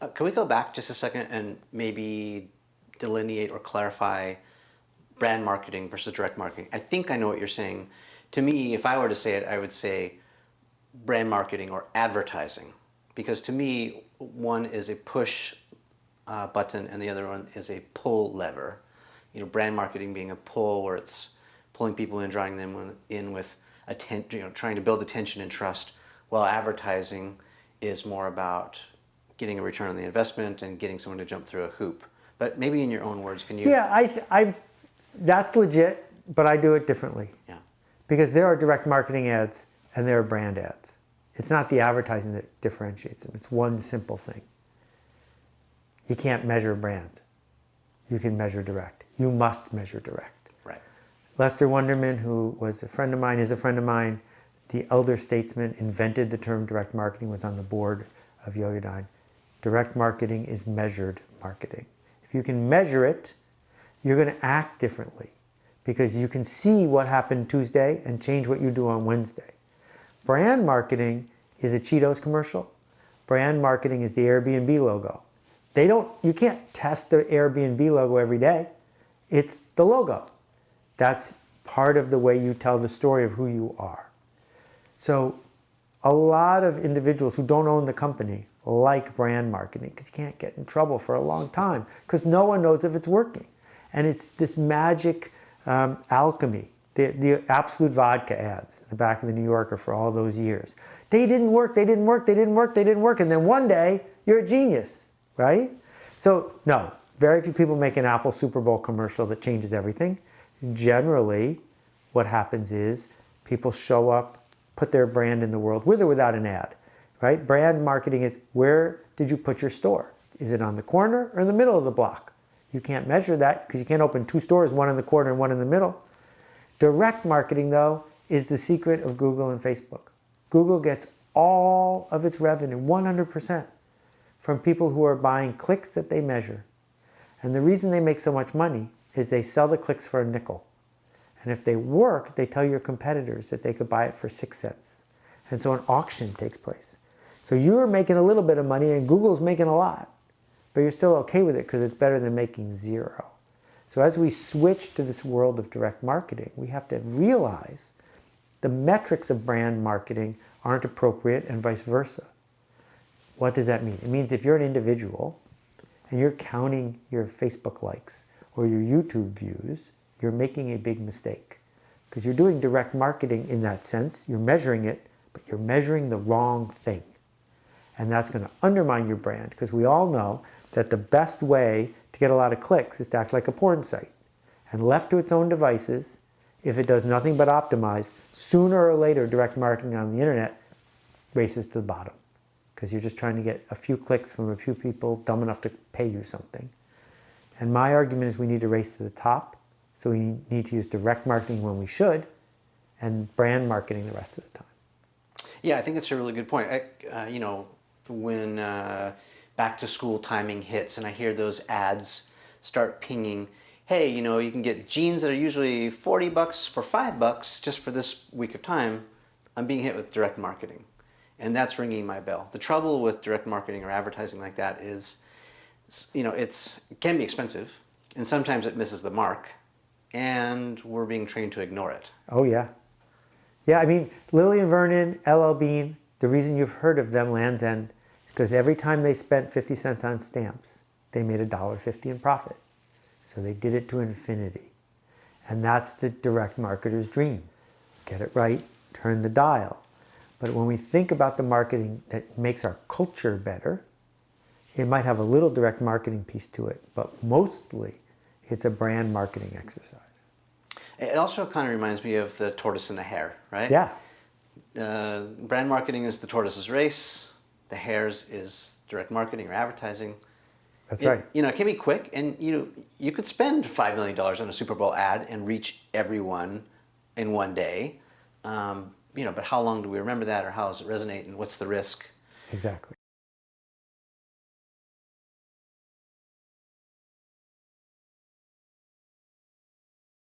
can we go back just a second and maybe delineate or clarify brand marketing versus direct marketing? I think I know what you're saying. To me, if I were to say it, I would say brand marketing or advertising, because to me, one is a push button and the other one is a pull lever. Brand marketing being a pull, where it's pulling people in, drawing them in with trying to build attention and trust, while advertising is more about getting a return on the investment and getting someone to jump through a hoop. But maybe in your own words, can you? Yeah, that's legit, but I do it differently. Yeah. Because there are direct marketing ads and there are brand ads. It's not the advertising that differentiates them. It's one simple thing. You can't measure brand. You can measure direct. You must measure direct. Right. Lester Wunderman, who was a friend of mine, is a friend of mine, the elder statesman, invented the term direct marketing, was on the board of Yoyodyne. Direct marketing is measured marketing. If you can measure it, you're going to act differently because you can see what happened Tuesday and change what you do on Wednesday. Brand marketing is a Cheetos commercial. Brand marketing is the Airbnb logo. You can't test the Airbnb logo every day. It's the logo. That's part of the way you tell the story of who you are. So a lot of individuals who don't own the company like brand marketing because you can't get in trouble for a long time because no one knows if it's working. And it's this magic alchemy. The Absolute Vodka ads in the back of the New Yorker for all those years. They didn't work. And then one day, you're a genius, right? So, no, very few people make an Apple Super Bowl commercial that changes everything. Generally, what happens is people show up, put their brand in the world with or without an ad, right? Brand marketing is, where did you put your store? Is it on the corner or in the middle of the block? You can't measure that because you can't open two stores, one in the corner and one in the middle. Direct marketing, though, is the secret of Google and Facebook. Google gets all of its revenue, 100%, from people who are buying clicks that they measure. And the reason they make so much money is they sell the clicks for a nickel. And if they work, they tell your competitors that they could buy it for 6 cents. And so an auction takes place. So you're making a little bit of money and Google's making a lot. But you're still okay with it because it's better than making zero. So as we switch to this world of direct marketing, we have to realize the metrics of brand marketing aren't appropriate and vice versa. What does that mean? It means if you're an individual and you're counting your Facebook likes or your YouTube views, you're making a big mistake. Because you're doing direct marketing in that sense, you're measuring it, but you're measuring the wrong thing. And that's going to undermine your brand because we all know that the best way to get a lot of clicks is to act like a porn site. And left to its own devices, if it does nothing but optimize, sooner or later direct marketing on the internet races to the bottom. Because you're just trying to get a few clicks from a few people dumb enough to pay you something. And my argument is we need to race to the top. So we need to use direct marketing when we should and brand marketing the rest of the time. Yeah, I think it's a really good point. When back to school timing hits and I hear those ads start pinging, hey, you can get jeans that are usually $40 for $5 just for this week of time, I'm being hit with direct marketing. And that's ringing my bell. The trouble with direct marketing or advertising like that is, it can be expensive and sometimes it misses the mark and we're being trained to ignore it. Oh, yeah. Yeah, I mean, Lilly and Vernon, LL Bean, the reason you've heard of them, Land's End, is because every time they spent 50 cents on stamps, they made $1.50 in profit. So they did it to infinity. And that's the direct marketer's dream. Get it right, turn the dial. But when we think about the marketing that makes our culture better, it might have a little direct marketing piece to it, but mostly it's a brand marketing exercise. It also kind of reminds me of the tortoise and the hare, right? Yeah. Brand marketing is the tortoise's race. The hare's is direct marketing or advertising. That's right. It can be quick, and you could spend $5 million on a Super Bowl ad and reach everyone in one day. But how long do we remember that, or how does it resonate, and what's the risk? Exactly.